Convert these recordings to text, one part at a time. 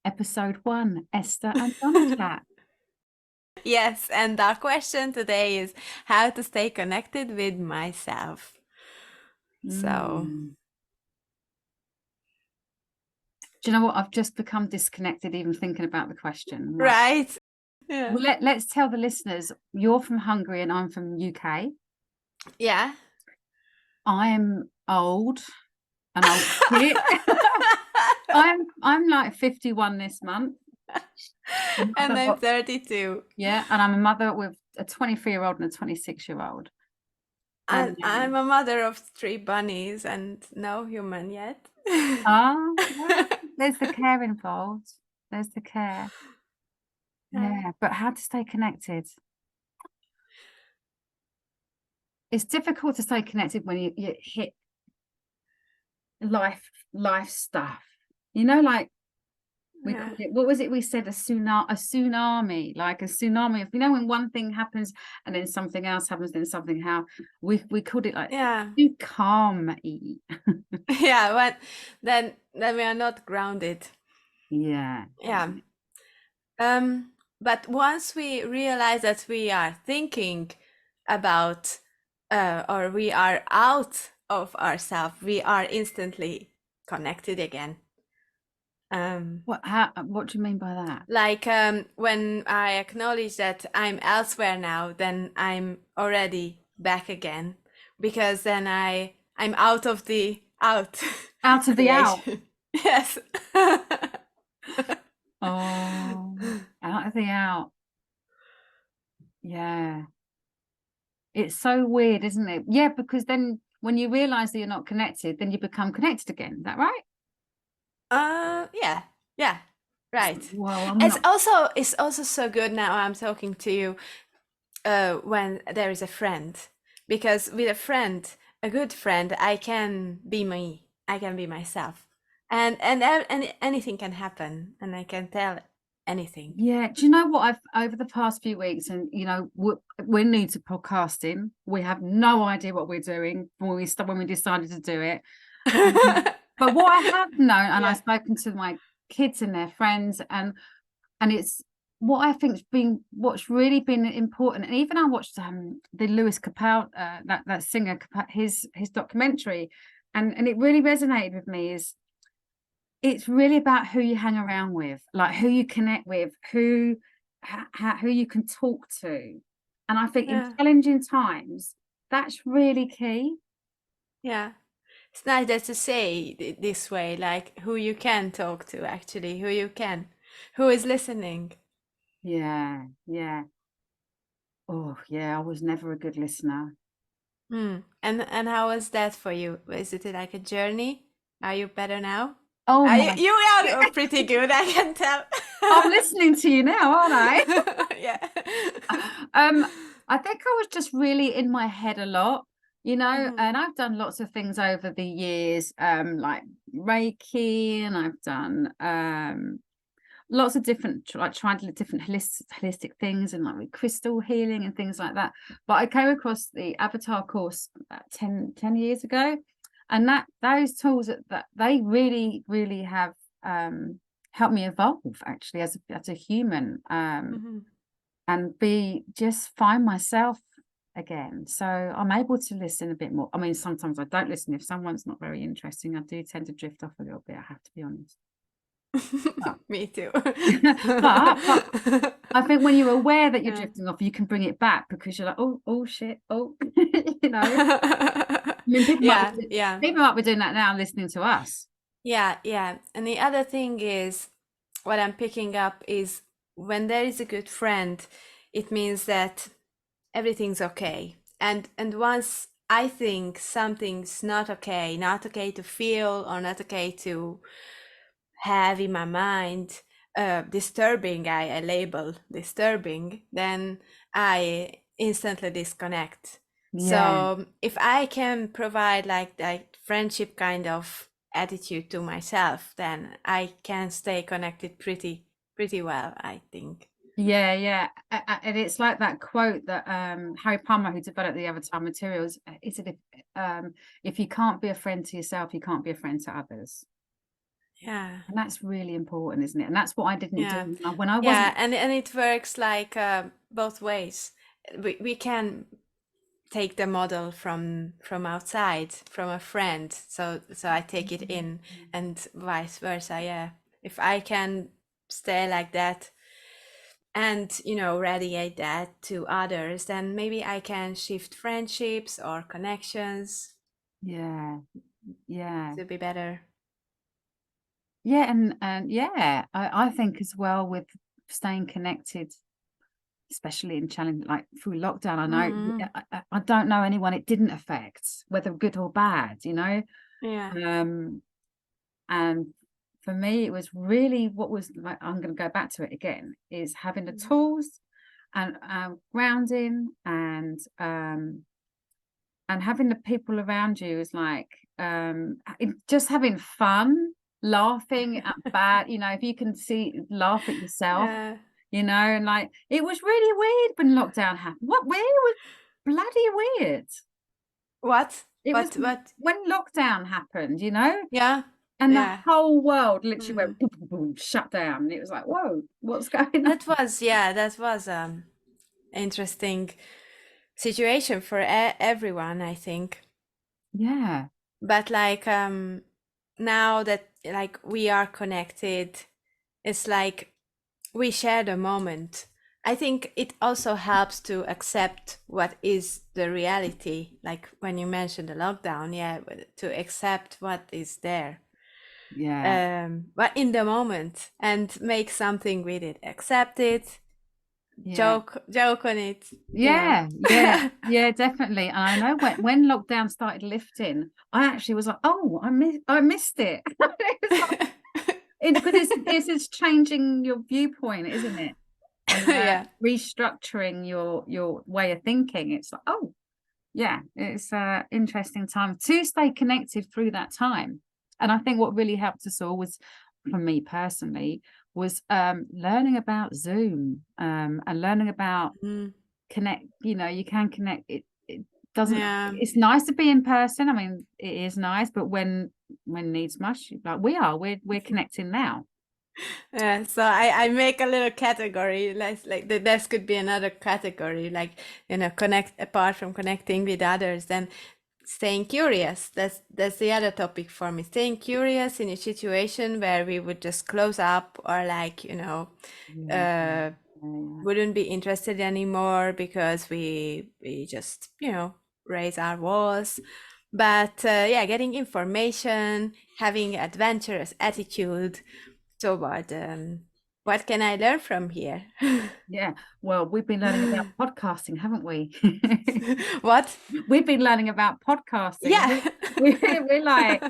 Episode 1, Esther and Donna chat. Yes, and our question today is how to stay connected with myself. So, do you know what? I've just become disconnected even thinking about the question. right. Yeah. Well, let's tell the listeners, you're from Hungary and I'm from UK. Yeah. I'm old and old shit. I'm like 51 this month. And I'm 32. Yeah, and I'm a mother with a 23-year-old and a 26-year-old. And I'm a mother of 3 bunnies and no human yet. Well, there's the care involved. There's the care. Yeah, but how to stay connected? It's difficult to stay connected when you hit life stuff. You know, like we called it, what was it we said? A tsunami, like a tsunami of, you know, when one thing happens and then something else happens, then something, how we called it like Tsu-calm-i. Yeah, but then we are not grounded. Yeah. But once we realize that we are thinking about or we are out of ourselves, we are instantly connected again. What do you mean by that? Like when I acknowledge that I'm elsewhere now, then I'm already back again, because then I'm out of the out. Out of the out. Yes. Oh, out of the out. Yeah. It's so weird, isn't it? Yeah, because then when you realize that you're not connected, then you become connected again. Is that right? Yeah, right. Well, it's also so good now I'm talking to you when there is a friend, because with a friend, a good friend, I can be me, I can be myself, and anything can happen, and I can tell anything. Yeah. Do you know what I've over the past few weeks, and you know, we're new to podcasting. We have no idea what we're doing when we decided to do it. But what I have known, and I've spoken to my kids and their friends, and it's what I think's been what's really been important. And even I watched the Lewis Capaldi, that singer, his documentary, and it really resonated with me. Is it's really about who you hang around with, like who you connect with, who you can talk to. And I think in challenging times, that's really key. Yeah. It's nice to say this way, like who you can talk to, actually, who is listening. Yeah. Oh, yeah, I was never a good listener. And how was that for you? Is it like a journey? Are you better now? Oh, you are pretty good, I can tell. I'm listening to you now, aren't I? Yeah. I think I was just really in my head a lot, you know, and I've done lots of things over the years, like Reiki, and I've done lots of different, like trying to do different holistic things, and like with crystal healing and things like that. But I came across the Avatar course about 10 years ago, and those tools that they really have helped me evolve, actually, as a human, and find myself again. So I'm able to listen a bit more. I mean, sometimes I don't listen. If someone's not very interesting, I do tend to drift off a little bit, I have to be honest. Me too. but I think when you're aware that you're drifting off, you can bring it back, because you're like, oh shit, you know. I mean, people might be doing that now, listening to us. Yeah. And the other thing is, what I'm picking up is, when there is a good friend, it means that everything's okay. And once I think something's not okay to feel, or not okay to have in my mind, disturbing, I label disturbing, then I instantly disconnect. So if I can provide like that friendship kind of attitude to myself, then I can stay connected pretty well, I think. Yeah. And it's like that quote that Harry Palmer, who developed the Avatar materials, he said, if you can't be a friend to yourself, you can't be a friend to others. Yeah. And that's really important, isn't it? And that's what I didn't do Yeah. when I wasn't. Yeah, and it works like both ways. We can take the model from outside, from a friend. So I take it in, and vice versa. Yeah. If I can stay like that and, radiate that to others, then maybe I can shift friendships or connections Yeah, yeah, to be better. yeah, and yeah, I think as well with staying connected, especially in challenge like through lockdown. I know Mm, I don't know anyone it didn't affect, whether good or bad, you know. yeah. And for me, it was really what was like. I'm going to go back to it again. Is having the tools and grounding and having the people around you is like just having fun, laughing at bad, if you can laugh at yourself, Yeah. and like it was really weird when lockdown happened. What weird was bloody weird. What? It was What? when lockdown happened, Yeah. and the Yeah. whole world literally Mm. went boom, boom, boom, shut down. And it was like, whoa, what's going on? That was interesting situation for everyone, I think. Yeah, But like now that like we are connected, it's like we share the moment. I think it also helps to accept what is the reality. Like when you mentioned the lockdown, yeah, to accept what is there. yeah, But in the moment and make something with it. Accept it, yeah. joke on it. Yeah, yeah, yeah, definitely. And I know when lockdown started lifting, I actually was like, oh, I missed it. It was like because it's changing your viewpoint, isn't it? And Yeah. restructuring your way of thinking. It's like, oh, yeah, it's a interesting time to stay connected through that time. And I think what really helped us all was, for me personally, was learning about Zoom and learning about Mm, connect. You can connect. It doesn't. yeah. It's nice to be in person. I mean, it is nice, but when needs must, like we're connecting now. Yeah, so I make a little category, like this could be another category, like connect apart from connecting with others, then staying curious. That's the other topic for me. Staying curious in a situation where we would just close up or like Yeah, uh, yeah, wouldn't be interested anymore because we just raise our walls. But yeah, getting information, having adventurous attitude toward what can I learn from here? yeah. Well, we've been learning about podcasting, haven't we? What? We've been learning about podcasting. Yeah. We're like,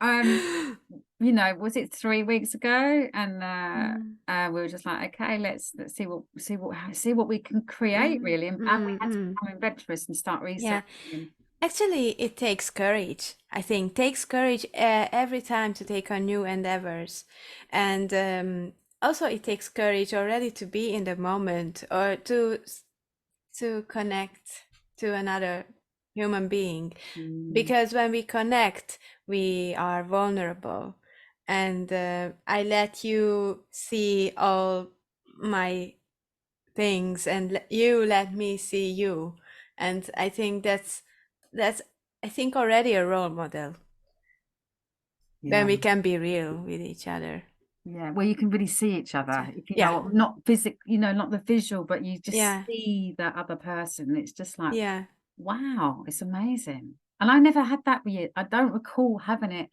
um, was it 3 weeks ago? And Mm, we were just like, okay, let's see what we can create, mm, really. And we mm, had to mm. become adventurous and start Yeah. researching. And Actually, it takes courage. I think takes courage every time to take on new endeavors, and also it takes courage already to be in the moment or to connect to another human being, mm, because when we connect, we are vulnerable, and I let you see all my things, and you let me see you, and I think that's I think already a role model when yeah, we can be real with each other. yeah. Well, you can really see each other. If Yeah, not physical, not the visual, but you just yeah, see that other person. It's just like, yeah. wow, it's amazing. And I never had that yet. I don't recall having it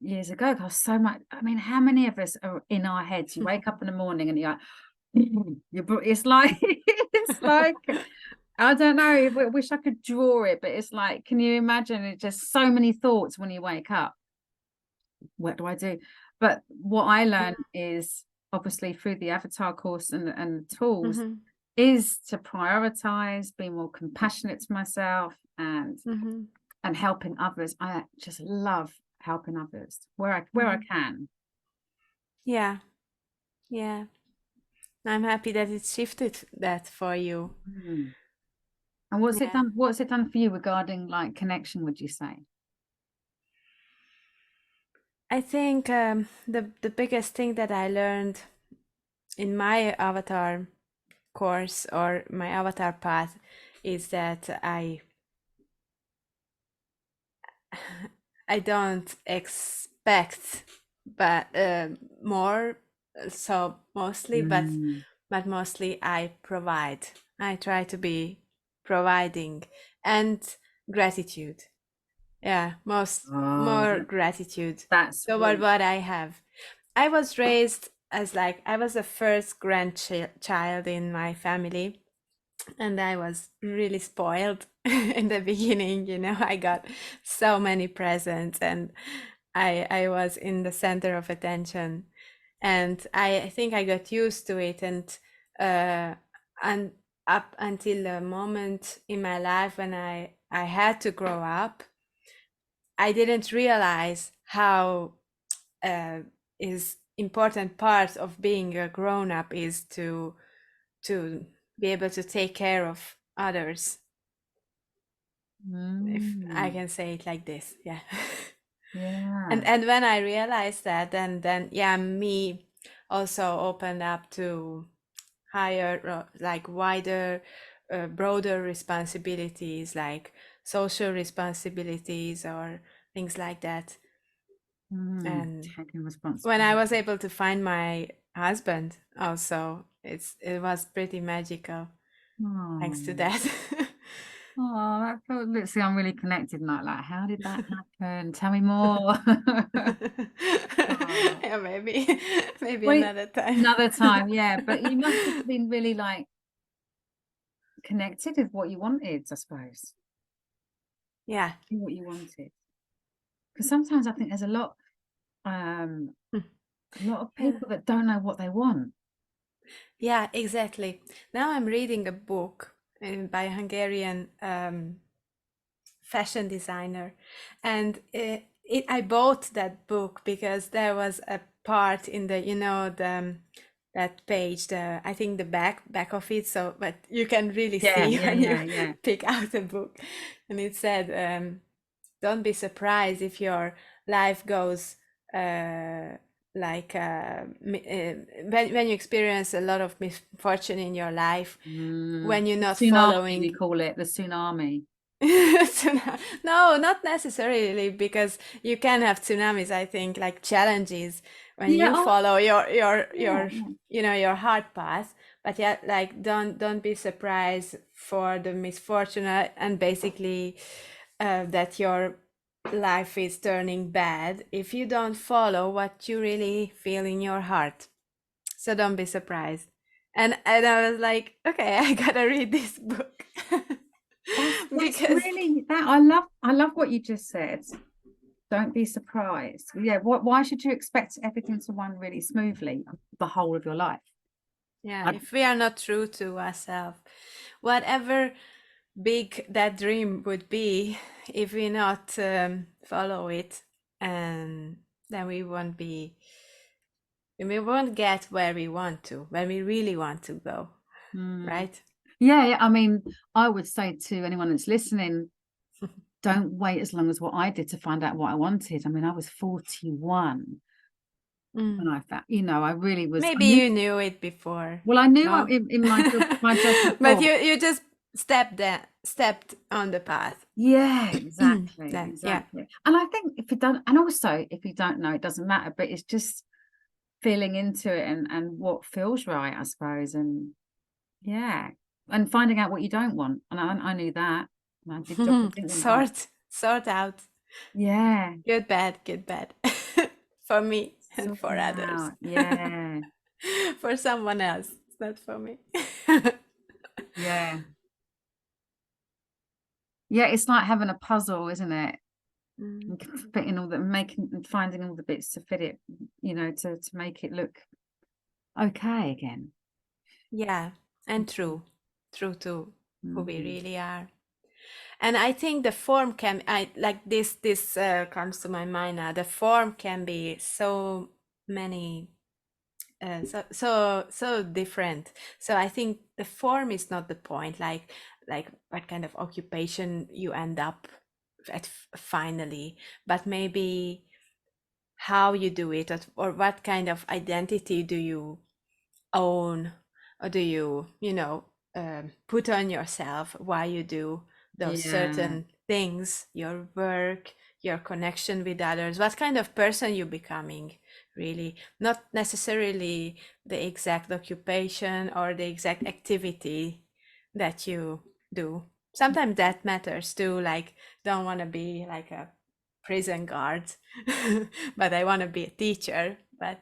years ago, because so much. I mean, how many of us are in our heads? You wake up in the morning and you're like, it's like it's like I don't know. I wish I could draw it, but it's like, can you imagine? It's just so many thoughts when you wake up. What do I do? But what I learned is obviously through the avatar course and tools Mhm, is to prioritize, be more compassionate to myself, mhm, and helping others. I just love helping others where I mhm. can. Yeah, yeah. I'm happy that it shifted that for you. Mm. And what's it Yeah. done? What's it done for you regarding like connection, would you say? I think the biggest thing that I learned in my avatar course or my avatar path is that I don't expect but more, so mostly, Mm. but mostly I provide. I try to be providing, and gratitude. Yeah, Oh, more gratitude that's toward really. what I have. I was raised as like I was the first grandchild in my family, and I was really spoiled in the beginning. I got so many presents, and I was in the center of attention, and I think I got used to it, uh, and up until the moment in my life when I had to grow up, I didn't realize how uh, is important part of being a grown up is to be able to take care of others, if I Mm. can say it like this. Yeah. and Yeah. and when I realized that, then yeah, me also opened up to higher, like wider, broader responsibilities, like social responsibilities or things like that. Mm. And Taking when I responsibility. was able to find my husband also, it was pretty magical thanks to Oh. that. Oh, that felt literally I'm really connected. Like, how did that happen? Tell me more. Oh. Yeah, maybe Wait, another time. another time, yeah. But you must have been really like connected with what you wanted, I suppose. Yeah. What you wanted. Because sometimes I think there's um, a lot of Yeah. people that don't know what they want. Yeah, exactly. Now I'm reading a book by a Hungarian fashion designer, and I bought that book because there was a part in the that page, the I think the back of it, so but you can really Yeah, see yeah, when you yeah, yeah. pick out a book, and it said, don't be surprised if your life goes uh, like when you experience a lot of misfortune in your life, Mm. when you're The not tsunami, they following. call it the tsunami. No, not necessarily, because you can have tsunamis, I think, like challenges when Yeah, you oh, follow yeah, your yeah. your heart path. But yeah, like don't be surprised for the misfortune, and basically that your life is turning bad if you don't follow what you really feel in your heart. So don't be surprised. And I was like, okay, I gotta read this book. That's Because really that I love what you just said. Don't be surprised. Yeah, why should you expect everything to run really smoothly the whole of your life? yeah, I, if we are not true to ourselves, whatever big that dream would be, if we not follow it, and then we won't get where we want to, where we really want to go, mm, right? yeah, yeah, I mean, I would say to anyone that's listening, don't wait as long as what I did to find out what I wanted. I mean, I was 41 when Mm. I found, I really was. I Maybe knew, you knew it before, well, I knew no? in my judgment But call. you just stepped on the path. Yeah, exactly, Then yeah. exactly. And I think if you don't, and also if you don't know, it doesn't matter, but it's just feeling into it and what feels right, I suppose. And yeah, and finding out what you don't want. And I knew that. And I did job I didn't want. Sort out. Yeah, Good bad. For me and for sorting others. out. Yeah, For someone else. It's not for me. yeah, yeah. It's like having a puzzle, isn't it? Mm. And fitting all the making and finding all the bits to fit it, to make it look okay again. Yeah, and true to who we Mhm. really are. And I think the form can, I like this comes to my mind now. The form can be so many, so different. So I think the form is not the point, like what kind of occupation you end up at finally, but maybe how you do it, or what kind of identity do you own, or do you, put on yourself why you do those Yeah. certain things, your work, your connection with others, what kind of person you're becoming, really, not necessarily the exact occupation or the exact activity that you do. Sometimes that matters too, like, don't want to be like a prison guard, but I want to be a teacher. But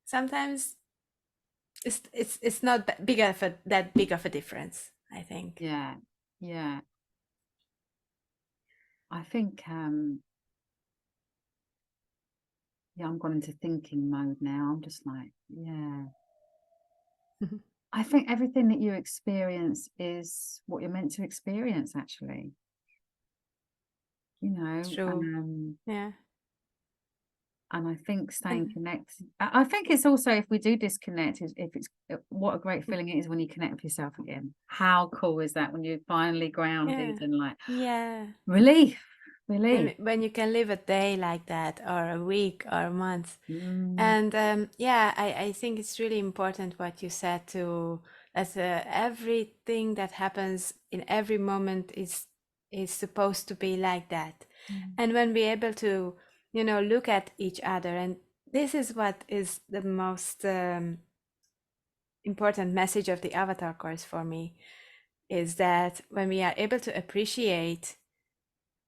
sometimes it's not that big of a difference, I think. Yeah. Yeah. I think yeah, I'm gone into thinking mode now. I'm just like, yeah. I think everything that you experience is what you're meant to experience, actually. True. Yeah. And I think staying And connected. I think it's also, if we do disconnect, if it's what a great feeling it is when you connect with yourself again. How cool is that when you're finally grounded yeah. and like Yeah. relief, relief. When you can live a day like that, or a week, or a month. Mm, And yeah, I think it's really important what you said too, that everything that happens in every moment is supposed to be like that. mm, And when we're able to, look at each other, and this is what is the most important message of the Avatar course for me, is that when we are able to appreciate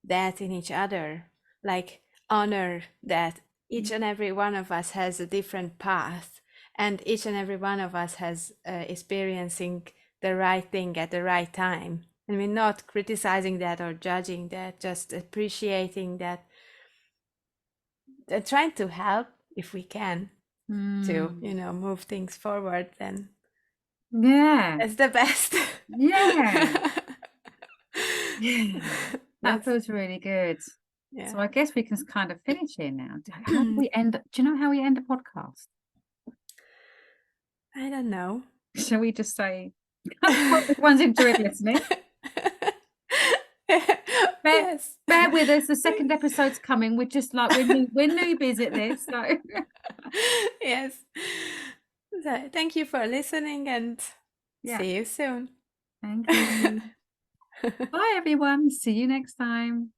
that in each other, like honor that each and every one of us has a different path, and each and every one of us has experiencing the right thing at the right time, and we're not criticizing that or judging that, just appreciating that, and trying to help if we can to, mm. move things forward, then Yeah, that's the best. yeah, yeah. That That's, feels really good. yeah. So I guess we can kind of finish here now. How do we end? Do you know how we end a podcast? I don't know. Shall we just say, hope everyone's enjoyed listening. Bear, Yes. bear with us. The second episode's coming. We're just like we're newbies at this. So Yes. So, thank you for listening, and yeah, see you soon. thank you. Bye everyone. See you next time.